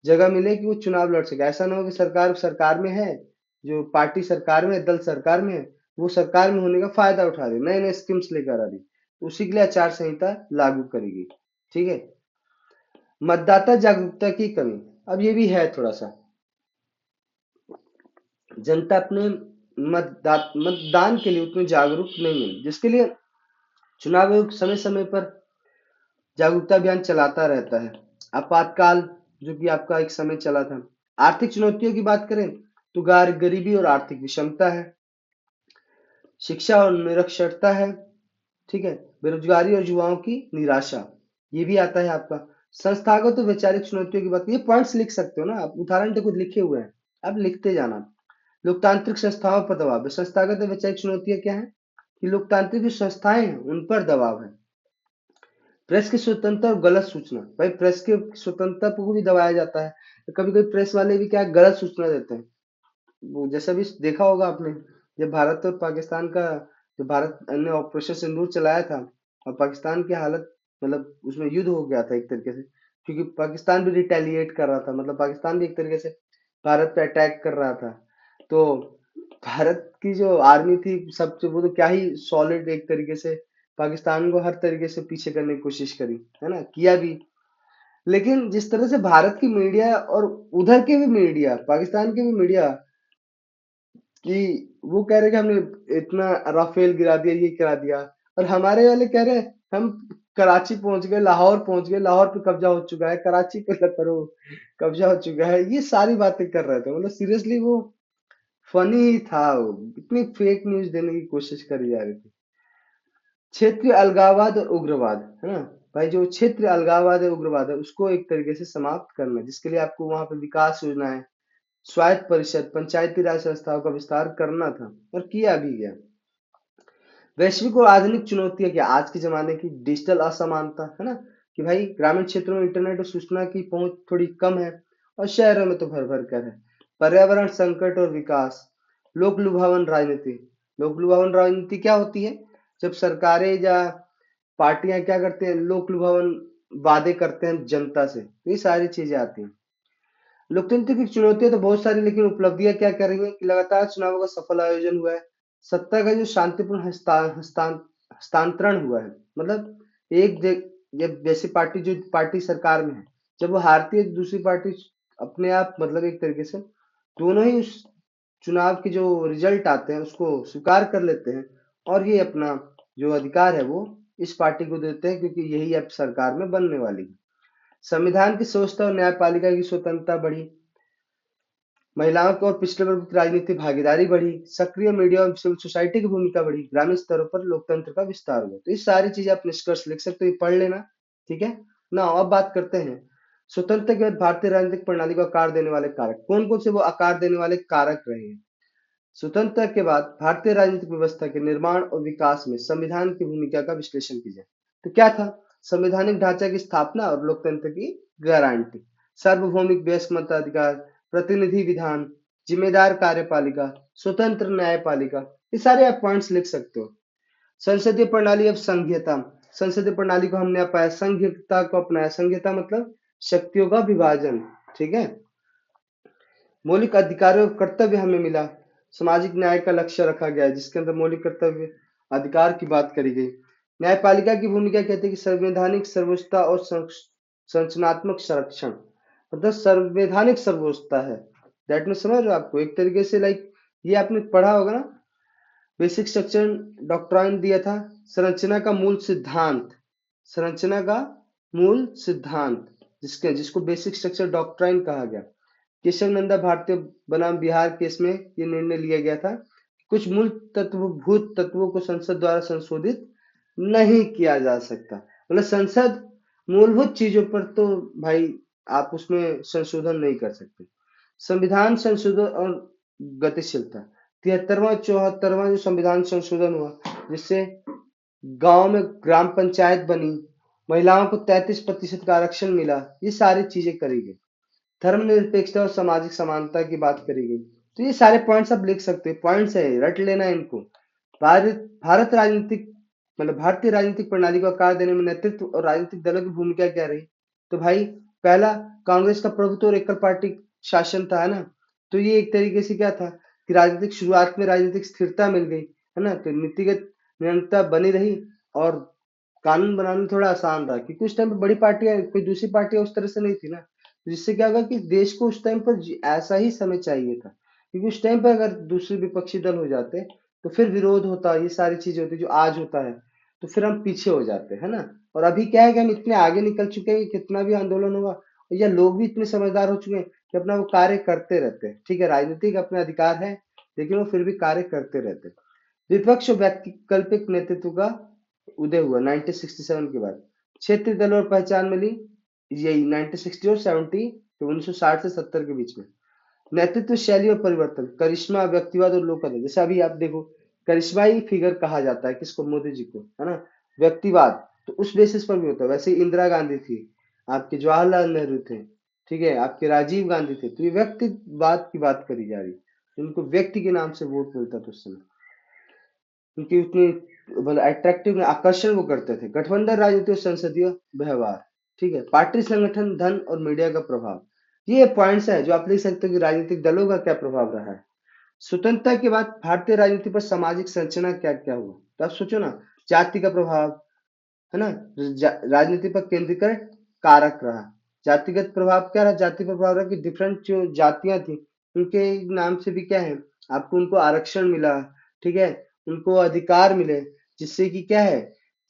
जगह मिले कि वो चुनाव लड़ सके। ऐसा ना हो कि सरकार सरकार में है, जो पार्टी सरकार में है, दल सरकार में है, वो सरकार में होने का फायदा उठा रही, नए नए स्कीम्स लेकर आ रही, उसी के लिए आचार संहिता लागू करेगी। ठीक है, मतदाता जागरूकता की कमी। अब ये भी है थोड़ा सा, जनता अपने मतदान के लिए उतनी जागरूक नहीं है, जिसके लिए चुनाव आयोग समय समय पर जागरूकता अभियान चलाता रहता है। आपातकाल जो कि आपका एक समय चला था। आर्थिक चुनौतियों की बात करें तो गरीबी और आर्थिक विषमता है, शिक्षा और निरक्षरता है, ठीक है, बेरोजगारी और युवाओं की निराशा, ये भी आता है आपका। संस्थागत और वैचारिक चुनौतियों की बात, ये पॉइंट्स लिख सकते हो ना आप, उदाहरण तो कुछ लिखे हुए हैं, आप लिखते जाना। लोकतांत्रिक संस्थाओं पर दबाव है। संस्थागत और वैचारिक चुनौतियां क्या है कि लोकतांत्रिक जो संस्थाएं हैं उन पर दबाव है। प्रेस की स्वतंत्रता और गलत सूचना, भाई प्रेस की स्वतंत्रता को भी दबाया जाता है। कभी कभी प्रेस वाले भी क्या गलत सूचना देते हैं। वो जैसा भी देखा होगा आपने, जब भारत और पाकिस्तान का, जब भारत ने ऑपरेशन सिंदूर चलाया था और पाकिस्तान की हालत, मतलब उसमें युद्ध हो गया था एक तरीके से, क्योंकि पाकिस्तान भी रिटेलिएट कर रहा था, मतलब पाकिस्तान भी एक तरीके से भारत पे अटैक कर रहा था। तो भारत की जो आर्मी थी सबसे, वो तो क्या ही सॉलिड एक तरीके से पाकिस्तान को हर तरीके से पीछे करने की कोशिश करी, है ना, किया भी। लेकिन जिस तरह से भारत की मीडिया और उधर के भी मीडिया, पाकिस्तान के भी मीडिया, कि वो कह रहे कि हमने इतना राफेल गिरा दिया, ये करा दिया, और हमारे वाले कह रहे हैं हम कराची पहुंच गए, लाहौर पहुंच गए, लाहौर पे कब्जा हो चुका है, कराची पे करो कब्जा हो चुका है, ये सारी बातें कर रहे थे। मतलब सीरियसली वो फनी ही था, वो इतनी फेक न्यूज देने की कोशिश करी जा रही थी। क्षेत्रीय अलगाववाद और उग्रवाद, है ना, भाई जो क्षेत्रीय अलगाववाद है, उग्रवाद है, उसको एक तरीके से समाप्त करना है, जिसके लिए आपको वहां पे विकास योजनाएं, स्वायत्त परिषद, पंचायती राज संस्थाओं का विस्तार करना था, और किया भी गया। वैश्विक और आधुनिक चुनौतियां क्या, आज के जमाने की डिजिटल असमानता, है ना, कि भाई ग्रामीण क्षेत्रों में इंटरनेट और सूचना की पहुंच थोड़ी कम है, और शहरों में तो भर भर कर है। पर्यावरण संकट और विकास, लोक लुभावन राजनीति। लोक लुभावन राजनीति क्या होती है, जब सरकारें या पार्टियां क्या करते हैं, लोक लुभावन वादे करते हैं जनता से, ये सारी चीजें आती हैं। लोकतंत्र की चुनौतियां तो बहुत सारी, लेकिन उपलब्धियां क्या कर रही है कि लगातार चुनावों का सफल आयोजन हुआ है, सत्ता का जो शांतिपूर्ण हस्तांतरण हुआ है, मतलब जब जैसे पार्टी, जो पार्टी सरकार में है, जब वो हारती है तो दूसरी पार्टी अपने आप, मतलब एक तरीके से दोनों ही उस चुनाव के जो रिजल्ट आते हैं उसको स्वीकार कर लेते हैं, और ये अपना जो अधिकार है वो इस पार्टी को देते हैं, क्योंकि यही अब सरकार में बनने वाली है। संविधान की व्यवस्था और न्यायपालिका की स्वतंत्रता बढ़ी, महिलाओं को और पिछड़े वर्ग की राजनीतिक भागीदारी बढ़ी, सक्रिय मीडिया और सिविल सोसाइटी की भूमिका बढ़ी, ग्रामीण स्तरों पर लोकतंत्र का विस्तार हुआ। तो ये सारी चीजें आप निष्कर्ष लिख सकते हो, ये पढ़ लेना, ठीक है ना। अब बात करते हैं स्वतंत्रता के बाद भारतीय राजनीतिक प्रणाली को आकार देने वाले कारक, कौन कौन से वो आकार देने वाले कारक रहे हैं। स्वतंत्रता के बाद भारतीय राजनीतिक व्यवस्था के निर्माण और विकास में संविधान की भूमिका का विश्लेषण कीजिए। तो क्या था, संवैधानिक ढांचा की स्थापना और लोकतंत्र की गारंटी, सार्वभौमिक वयस्क मताधिकार, प्रतिनिधि विधान, जिम्मेदार कार्यपालिका, स्वतंत्र न्यायपालिका, ये सारे आप पॉइंट्स लिख सकते हो। संसदीय प्रणाली अब संघीयता, संसदीय प्रणाली को हमने अपनाया, संघीयता को अपनाया। संघीयता मतलब शक्तियों का विभाजन, ठीक है। मौलिक अधिकारों और कर्तव्य हमें मिला, सामाजिक न्याय का लक्ष्य रखा गया है, जिसके अंदर मौलिक कर्तव्य अधिकार की बात करी गई। न्यायपालिका की भूमिका कहते हैं कि संवैधानिक सर्वोच्चता और संरचनात्मक संरक्षण, मतलब संवैधानिक सर्वोच्चता है, दैट में समझ रहे हो आपको, एक तरीके से लाइक ये आपने पढ़ा होगा ना, बेसिक स्ट्रक्चर डॉक्ट्राइन दिया था, संरचना का मूल सिद्धांत, संरचना का मूल सिद्धांत, जिसको बेसिक स्ट्रक्चर डॉक्ट्राइन कहा गया। केशव नंदा भारतीय बनाम बिहार केस में ये निर्णय लिया गया था, कुछ मूल तत्वभूत तत्वों को संसद द्वारा संशोधित नहीं किया जा सकता, मतलब संसद मूलभूत चीजों पर तो भाई आप उसमें संशोधन नहीं कर सकते। संविधान संशोधन और गतिशीलता, 73वां 74वां जो संविधान संशोधन हुआ, जिससे गांव में ग्राम पंचायत बनी, महिलाओं को 33% का आरक्षण मिला, ये सारी चीजें करी गई। धर्मनिरपेक्षता और सामाजिक समानता की बात करी गई। तो ये सारे पॉइंट्स आप लिख सकते हो, पॉइंट्स है, रट लेना है इनको। भारत राजनीतिक, मतलब भारतीय राजनीतिक प्रणाली को आकार देने में नेतृत्व और राजनीतिक दलों की भूमिका क्या रही। तो भाई पहला, कांग्रेस का प्रभुत्व और एकल पार्टी शासन था, है ना। तो ये एक तरीके से क्या था कि राजनीतिक शुरुआत में राजनीतिक स्थिरता मिल गई, है ना, तो नीतिगत निरंतरता बनी रही, और कानून बनाना थोड़ा आसान रहा, क्योंकि उस टाइम पे बड़ी पार्टियां, कोई दूसरी पार्टियां उस तरह से नहीं थी ना। जिससे क्या होगा कि देश को उस टाइम पर ऐसा ही समय चाहिए था, क्योंकि उस टाइम पर अगर दूसरे विपक्षी दल हो जाते तो फिर विरोध होता, ये सारी चीजें होती जो आज होता है, तो फिर हम पीछे हो जाते, है ना। और अभी क्या है कि हम इतने आगे निकल चुके हैं कि कितना भी आंदोलन होगा, या लोग भी इतने समझदार हो चुके हैं कि अपना वो कार्य करते रहते हैं। ठीक है, राजनीतिक अपने अधिकार है, लेकिन वो फिर भी कार्य करते रहते हैं। विपक्ष और वैकल्पिक नेतृत्व का उदय हुआ 1967 के बाद। क्षेत्रीय दल और पहचान मिली यही 1960 और 70, 1960 से 70 के बीच में। नेतृत्व शैली और परिवर्तन, करिश्मा, व्यक्तिवाद और लोक अदालत। जैसे अभी आप देखो, करिश्माई फिगर कहा जाता है किसको? मोदी जी को, है ना। व्यक्तिवाद तो उस बेसिस पर भी होता है। वैसे ही इंदिरा गांधी थी, आपके जवाहरलाल नेहरू थे, ठीक है, आपके राजीव गांधी थे। तो ये व्यक्तिवाद की बात करी जा रही है। उनको व्यक्ति के नाम से वोट मिलता था उस समय, क्योंकि उतनी मतलब अट्रैक्टिव में आकर्षण वो करते थे। गठबंधन, राजनीति और संसदीय व्यवहार, ठीक है। पार्टी संगठन, धन और मीडिया का प्रभाव, ये पॉइंट्स है जो आप लिख सकते हो कि राजनीतिक दलों का क्या प्रभाव रहा है। स्वतंत्रता के बाद भारतीय राजनीति पर सामाजिक संरचना क्या क्या हुआ, तो आप सोचो ना। जाति का प्रभाव, है ना। राजनीति पर केंद्रीकरण कारक रहा। जातिगत प्रभाव क्या रहा? जाति पर प्रभाव रहा कि डिफरेंट जो जातियां थी, उनके नाम से भी क्या है, आपको उनको आरक्षण मिला, ठीक है, उनको अधिकार मिले, जिससे कि क्या है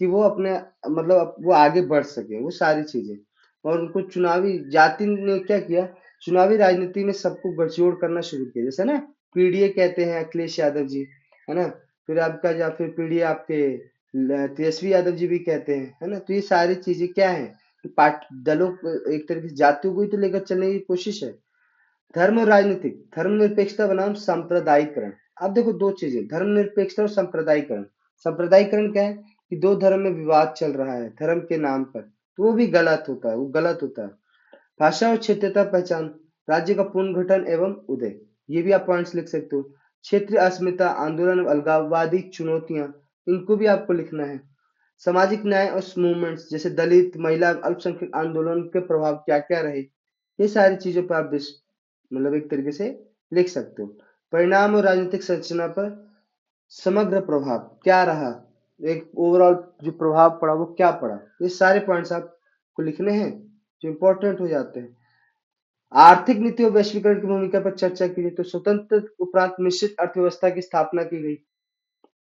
कि वो अपने मतलब वो आगे बढ़ सके, वो सारी चीजें। और उनको चुनावी जाति ने क्या किया, चुनावी राजनीति में सबको गठजोड़ करना शुरू किया। जैसे ना पीडीए कहते हैं अखिलेश यादव जी, है ना। फिर आपका या फिर पीडीए आपके तेजस्वी यादव जी भी कहते हैं, है ना। तो ये सारी चीजें क्या है कि पार्ट दलों एक तरीके से जातियों को ही तो लेकर चलने की कोशिश है। धर्म और राजनीतिक, धर्मनिरपेक्षता बनाम सांप्रदायिकरण। अब देखो दो चीजें, धर्मनिरपेक्षता और सांप्रदायिकरण। सांप्रदायिकरण क्या है कि दो धर्म में विवाद चल रहा है धर्म के नाम पर, तो वो भी गलत होता है, वो गलत होता है। भाषा और क्षेत्रीयता पहचान, राज्य का पुनर्गठन एवं उदय, ये भी आप पॉइंट्स लिख सकते हो। क्षेत्रीय अस्मिता, आंदोलन, अलगाववादी चुनौतियां, इनको भी आपको लिखना है। सामाजिक न्याय और मूवमेंट्स, जैसे दलित, महिला, अल्पसंख्यक आंदोलन के प्रभाव क्या क्या रहे, ये सारी चीजों पर आप मतलब एक तरीके से लिख सकते हो। परिणाम और राजनीतिक संरचना पर समग्र प्रभाव क्या रहा, एक ओवरऑल जो प्रभाव पड़ा वो क्या पड़ा, ये सारे पॉइंट्स आपको लिखने हैं जो इंपॉर्टेंट हो जाते हैं। आर्थिक नीति और वैश्वीकरण की भूमिका पर चर्चा की गई। तो स्वतंत्र उपरांत मिश्रित अर्थव्यवस्था की स्थापना की गई।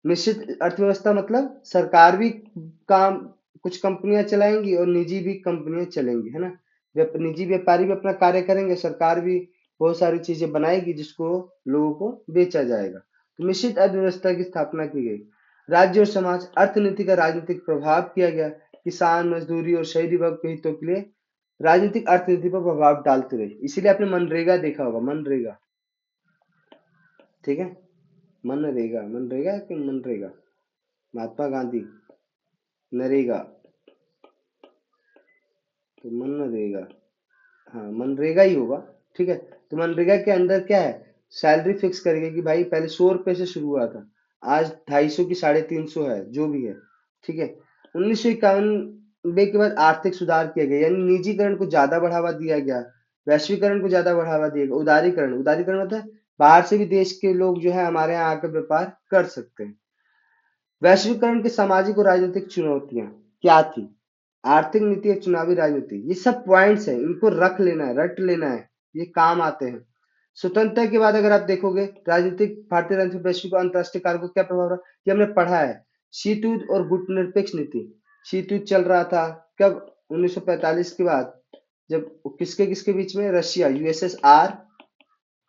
मिश्रित अर्थव्यवस्था मतलब सरकार भी काम, कुछ कंपनियां चलाएंगी और निजी भी कंपनियां चलेंगी, है ना। निजी व्यापारी भी अपना कार्य करेंगे, सरकार भी बहुत सारी चीजें बनाएगी जिसको लोगों को बेचा जाएगा। तो मिश्रित अर्थव्यवस्था की स्थापना की गई। राज्य और समाज अर्थनीति का राजनीतिक प्रभाव किया गया। किसान, मजदूरी और शहरी वर्ग के हितों के लिए राजनीतिक अर्थनीति पर प्रभाव डालते रहे। इसीलिए आपने मनरेगा देखा होगा, मनरेगा, ठीक है। मनरेगा, मनरेगा कि मनरेगा, महात्मा गांधी, नरेगा, तो मनरेगा, हाँ मनरेगा ही होगा, ठीक है। तो मनरेगा के अंदर क्या है, सैलरी फिक्स करेंगे कि भाई पहले 100 रुपए से शुरू हुआ था, आज 250 की 350 है, जो भी है, ठीक है। 1991 के बाद आर्थिक सुधार किया गया, यानी निजीकरण को ज्यादा बढ़ावा दिया गया, वैश्वीकरण को ज्यादा बढ़ावा दिया गया। उदारीकरण, उदारीकरण मतलब है बाहर से भी देश के लोग जो है हमारे यहाँ आकर व्यापार कर सकते हैं। वैश्वीकरण की सामाजिक और राजनीतिक चुनौतियां क्या थी, आर्थिक नीति और चुनावी राजनीति, ये सब पॉइंट्स हैं, इनको रख लेना है, रट लेना है, ये काम आते हैं। स्वतंत्रता के बाद अगर आप देखोगे राजनीतिक, भारतीय राजनीतिक वैश्विक और अंतरराष्ट्रीय कार्य को क्या प्रभाव रहा, ये हमने पढ़ा है। शीत युद्ध और गुटनिरपेक्ष नीति, शीत युद्ध चल रहा था कब, 1945 के बाद, जब किसके किसके बीच में, रशिया, यूएसएसआर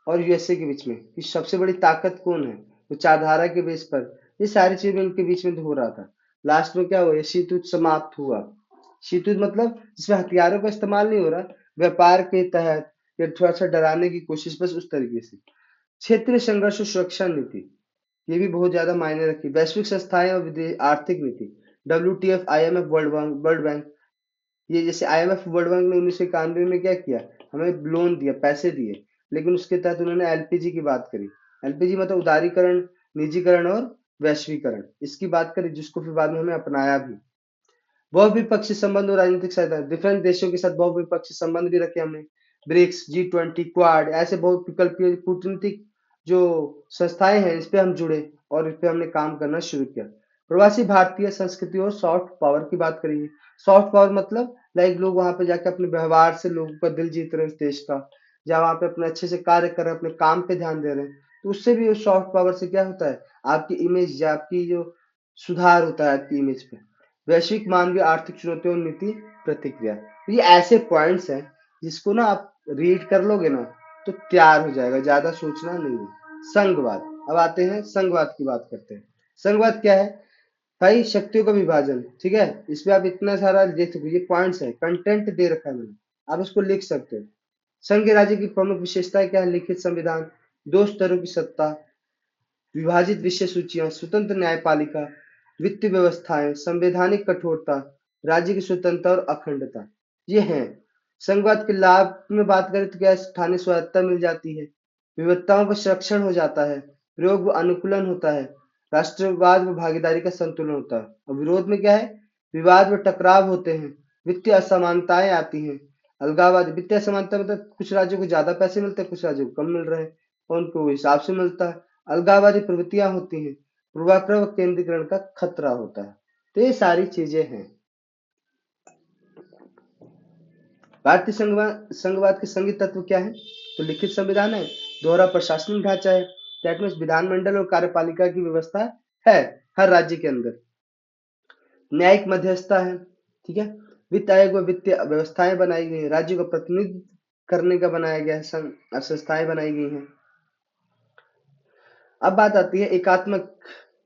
और यूएसए के बीच में, कि सबसे बड़ी ताकत कौन है, विचारधारा के बेस पर, ये सारी चीजें इनके बीच में हो रहा था। लास्ट में क्या हुआ, ये शीत युद्ध समाप्त हुआ। शीत युद्ध मतलब जिसमें हथियारों का इस्तेमाल नहीं हो रहा, व्यापार के तहत या थोड़ा सा डराने की कोशिश, बस उस तरीके से। क्षेत्रीय संघर्ष और सुरक्षा नीति, ये भी बहुत ज्यादा मायने रखी। वैश्विक संस्थाएं और विदेश आर्थिक नीति, WTF, IMF, वर्ल्ड बैंक, ये जैसे IMF, वर्ल्ड बैंक ने 1991 में क्या किया, हमें लोन दिया, पैसे दिए, लेकिन उसके तहत उन्होंने एलपीजी की बात करी। एलपीजी मतलब उदारीकरण, निजीकरण और वैश्वीकरण, इसकी बात करी, जिसको फिर बाद में हमें अपनाया भी। बहुविपक्षी संबंध और राजनीतिक सहायता, डिफरेंट देशों के साथ बहुविपक्षी संबंध भी रखे हमने। ब्रिक्स, G20, क्वाड, ऐसे बहुत विकल्पीय कूटनीतिक जो संस्थाएं हैं, इस पे हम जुड़े और इस पे हमने काम करना शुरू किया। प्रवासी भारतीय संस्कृति और सॉफ्ट पावर की बात करेंगे। सॉफ्ट पावर मतलब लाइक लोग वहां पे जाके अपने व्यवहार से लोगों का दिल जीत रहे हैं उस देश का, या वहां पे अपने अच्छे से कार्य कर रहे हैं, अपने काम पे ध्यान दे रहे हैं, तो उससे भी सॉफ्ट पावर से क्या होता है, आपकी इमेज या आपकी जो सुधार होता है आपकी इमेज पे। वैश्विक मानवीय आर्थिक चुनौतियों और नीति प्रतिक्रिया। तो ये ऐसे पॉइंट्स हैं जिसको ना आप रीड कर लोगे ना तो तैयार हो जाएगा, ज्यादा सोचना नहीं है। संघवाद, अब आते हैं संघवाद की बात करते हैं। संघवाद क्या है भाई? शक्तियों का विभाजन, ठीक है। इसमें आप इतना सारा देख सकते हो, ये पॉइंट्स है, कंटेंट दे रखा है मैंने, आप इसको लिख सकते हो। संघ राज्य की प्रमुख विशेषताएं क्या है? लिखित संविधान, दो स्तरों की सत्ता, विभाजित विषय सूचियां, स्वतंत्र न्यायपालिका, वित्तीय व्यवस्थाएं, संवैधानिक कठोरता, राज्य की स्वतंत्रता और अखंडता, ये हैं। संघवाद के लाभ में बात करें तो क्या है? स्थानीय स्वायत्तता मिल जाती है, विविधताओं का संरक्षण हो जाता है, प्रयोग व अनुकूलन होता है, राष्ट्रवाद व भागीदारी का संतुलन होता है। और विरोध में क्या है? विवाद व टकराव होते हैं, वित्तीय असमानताएं आती हैं, अलगाववाद। वित्तीय असमानता मतलब कुछ राज्यों को ज्यादा पैसे मिलते हैं, कुछ राज्यों को कम मिल रहे हैं और उनको हिसाब से मिलता है। अलगाववादी प्रवृत्तियां होती हैं, पूर्वाग्रह व केंद्रीकरण का खतरा होता है। तो ये सारी चीजें हैं। भारतीय संघवाद के संघीय तत्व क्या है? तो लिखित संविधान है, दोहरा प्रशासनिक ढांचा है, दैट मीन्स विधानमंडल और कार्यपालिका की व्यवस्था है हर राज्य के अंदर, न्यायिक मध्यस्थता है, ठीक है, वित्त आयोग व वित्तीय व्यवस्थाएं बनाई गई है, राज्यों का प्रतिनिधित्व करने का बनाया गया है, संस्थाएं बनाई गई हैं। अब बात आती है एकात्मक,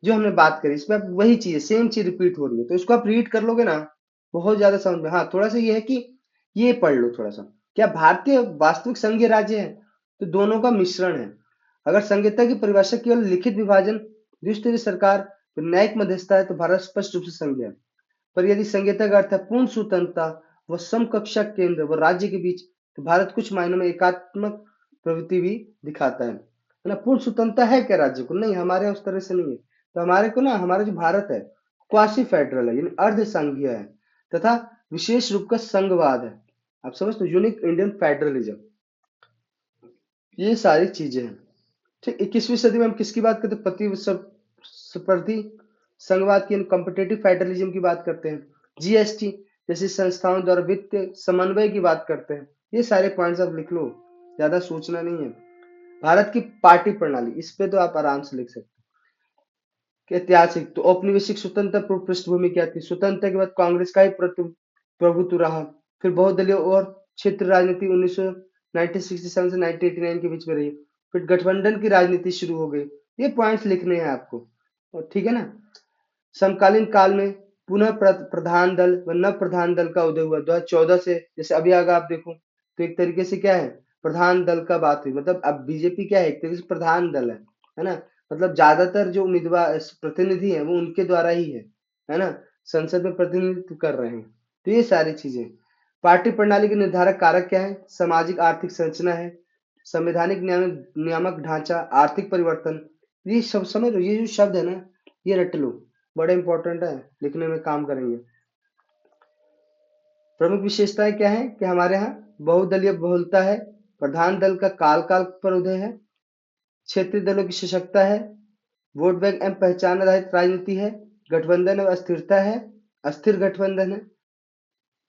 जो हमने बात करी इसमें अब वही चीज सेम चीज रिपीट हो रही है, तो इसको आप रीड कर लोगे ना बहुत ज्यादा समझ में। हाँ, थोड़ा सा ये है कि ये पढ़ लो थोड़ा सा, क्या भारतीय वास्तविक संघीय राज्य है? तो दोनों का मिश्रण है। अगर संघीयता की परिभाषा केवल लिखित विभाजन, द्विस्तरीय सरकार, तो न्यायिक मध्यस्थता है, तो भारत स्पष्ट रूप से संघीय है। पर यदि संघीयता का अर्थ है पूर्ण स्वतंत्रता व समकक्षा केंद्र व राज्य के बीच, तो भारत कुछ मायनों में एकात्मक प्रवृत्ति भी दिखाता है ना। पूर्ण स्वतंत्रता है क्या राज्य को? नहीं, हमारे यहाँ उस तरह से नहीं है। तो हमारे को ना, हमारा जो भारत है क्वासी फेडरल है, यानी अर्ध संघीय है, तथा विशेष रूप का संघवाद है। आप समझते हो, यूनिक इंडियन फेडरलिज्म, ये सारी चीजें हैं। ठीक, 21वीं सदी में हम किसकी बात करते हैं? प्रतिस्पर्धी संघवाद की, कॉम्पिटेटिव फेडरलिज्म की बात करते हैं। जीएसटी जैसी संस्थाओं द्वारा वित्तीय समन्वय की बात करते हैं। ये सारे पॉइंट्स आप लिख लो, ज्यादा सोचना नहीं है। भारत की पार्टी प्रणाली, इस पे तो आप आराम से लिख सकते हो। ऐतिहासिक तो औपनिवेशिक स्वतंत्रता पूर्व पृष्ठभूमि क्या थी? स्वतंत्रता के बाद कांग्रेस का ही प्रभुत्व रहा। फिर बहुदलीय और क्षेत्र राजनीति 1967 से 1989 के बीच में रही। फिर गठबंधन की राजनीति शुरू हो गई। ये पॉइंट्स लिखने हैं आपको, और ठीक है ना। समकालीन काल में पुनः प्रधान दल व नव प्रधान दल का उदय हुआ 2014 से। जैसे अभी अगर आप देखो तो एक तरीके से क्या है, प्रधान दल का बात हुई, मतलब अब बीजेपी क्या है, एक तरीके से प्रधान दल है ना। मतलब ज्यादातर जो उम्मीदवार प्रतिनिधि है वो उनके द्वारा ही है ना, संसद में प्रतिनिधित्व कर रहे हैं। तो ये सारी चीजें। पार्टी प्रणाली के निर्धारक कारक क्या है? सामाजिक आर्थिक संरचना है, संवैधानिक नियामक ढांचा, आर्थिक परिवर्तन। ये सब समझ लो, ये जो शब्द है ना, ये रट लो, बड़े इंपॉर्टेंट है, लिखने में काम करेंगे। प्रमुख विशेषताएं क्या है कि हमारे यहाँ बहुदलीय बहुलता है, प्रधान दल का काल काल पर उदय है, क्षेत्रीय दलों की सशक्तता है, वोट बैंक एवं पहचान आधारित राजनीति है, गठबंधन एवं अस्थिरता है, अस्थिर गठबंधन है,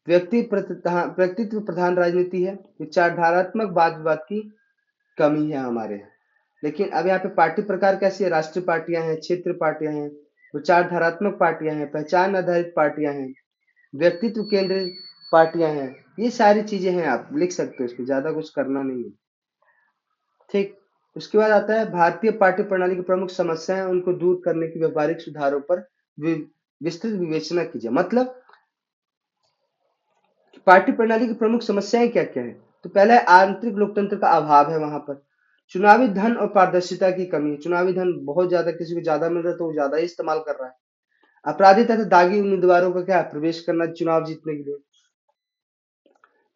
व्यक्तित्व प्रधान राजनीति है, विचारधारात्मक वाद विवाद की कमी है हमारे यहाँ। लेकिन अब यहाँ पे पार्टी प्रकार कैसी है? राष्ट्रीय पार्टियां हैं, क्षेत्र पार्टियां हैं, विचारधारात्मक पार्टियां हैं, पहचान आधारित पार्टियां हैं, व्यक्तित्व केंद्रित पार्टियां हैं। ये सारी चीजें हैं, आप लिख सकते हो, इसको ज्यादा कुछ करना नहीं है। ठीक, उसके बाद आता है भारतीय पार्टी प्रणाली की प्रमुख समस्याएं, उनको दूर करने की व्यावहारिक सुधारों पर विस्तृत विवेचना कीजिए। मतलब पार्टी प्रणाली की प्रमुख समस्याएं क्या क्या है? तो पहला है आंतरिक लोकतंत्र का अभाव है वहां पर, चुनावी धन और पारदर्शिता की कमी है। चुनावी धन बहुत ज्यादा, किसी को ज्यादा मिल रहा है तो वो ज्यादा ही इस्तेमाल कर रहा है। अपराधी तथा दागी उम्मीदवारों का क्या है? प्रवेश करना चुनाव जीतने के लिए।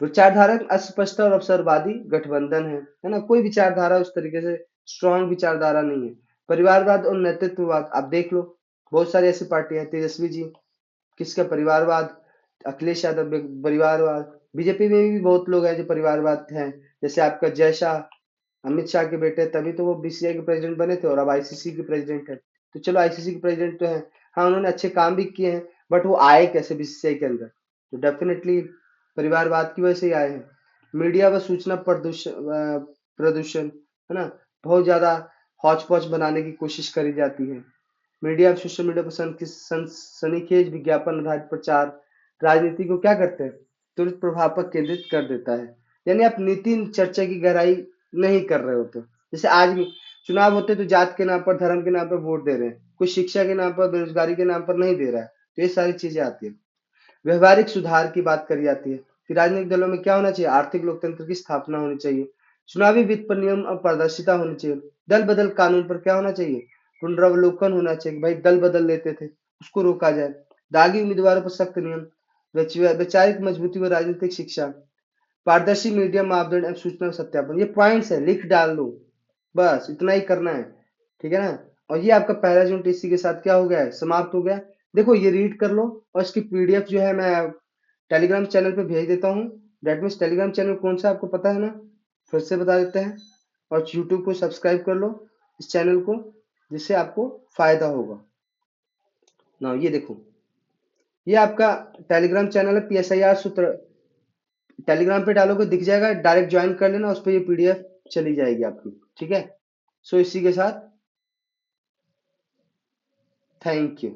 विचारधारा में अस्पष्टता और अवसरवादी गठबंधन है ना, कोई विचारधारा उस तरीके से स्ट्रांग विचारधारा नहीं है। परिवारवाद और नेतृत्ववाद, आप देख लो, बहुत सारी ऐसी पार्टियां हैं, तेजस्वी जी किसका परिवारवाद, अखिलेश यादव परिवारवाद, बीजेपी में भी बहुत लोग हैं जो परिवारवाद हैं, जैसे आपका जय शाह, अमित शाह के बेटे, तभी तो वो बीसीसीआई के प्रेसिडेंट बने थे और अब आईसीसी के प्रेसिडेंट है। तो चलो आईसीसी के प्रेसिडेंट तो है, हाँ उन्होंने अच्छे काम भी किए हैं, बट वो आए कैसे बीसीसीआई के अंदर? तो डेफिनेटली परिवारवाद की वजह से ही आए हैं। मीडिया व सूचना प्रदूषण है ना, बहुत ज्यादा हौच पौच बनाने की कोशिश करी जाती है। मीडिया और सोशल मीडिया पर सनसनीखेज विज्ञापन आधारित प्रचार राजनीति को क्या करते हैं, तुरंत प्रभाव पर केंद्रित कर देता है। यानी आप नीति चर्चा की गहराई नहीं कर रहे होते। जैसे आज भी चुनाव होते तो जात के नाम पर, धर्म के नाम पर वोट दे रहे हैं, कोई शिक्षा के नाम पर, बेरोजगारी के नाम पर नहीं दे रहा है। तो ये सारी चीजें आती है। व्यवहारिक सुधार की बात करी जाती है कि राजनीतिक दलों में क्या होना चाहिए, आर्थिक लोकतंत्र की स्थापना होनी चाहिए, चुनावी वित्त पर नियम और पारदर्शिता होनी चाहिए, दल बदल कानून पर क्या होना चाहिए, पुनरावलोकन होना चाहिए, भाई दल बदल लेते थे उसको रोका जाए, दागी उम्मीदवारों पर सख्त नियम, वैचारिक मजबूती व राजनीतिक शिक्षा, पारदर्शी मीडिया मापदंड एवं सूचना सत्यापन। ये पॉइंट्स है, लिख डाल दो, बस इतना ही करना है। ठीक है ना। और ये आपका पहला यूनिट इसी के साथ क्या हो गया है, समाप्त हो गया। देखो ये रीड कर लो और इसकी पीडीएफ जो है मैं टेलीग्राम चैनल पे भेज देता हूँ। डेट मीन्स टेलीग्राम चैनल कौन सा आपको पता है ना, फिर से बता देते हैं। और यूट्यूब को सब्सक्राइब कर लो इस चैनल को, जिससे आपको फायदा होगा ना। ये देखो, ये आपका टेलीग्राम चैनल है, PSIR सूत्र। टेलीग्राम पे डालोगे दिख जाएगा, डायरेक्ट ज्वाइन कर लेना, उस पर ये पीडीएफ चली जाएगी आपकी। ठीक है। सो इसी के साथ थैंक यू।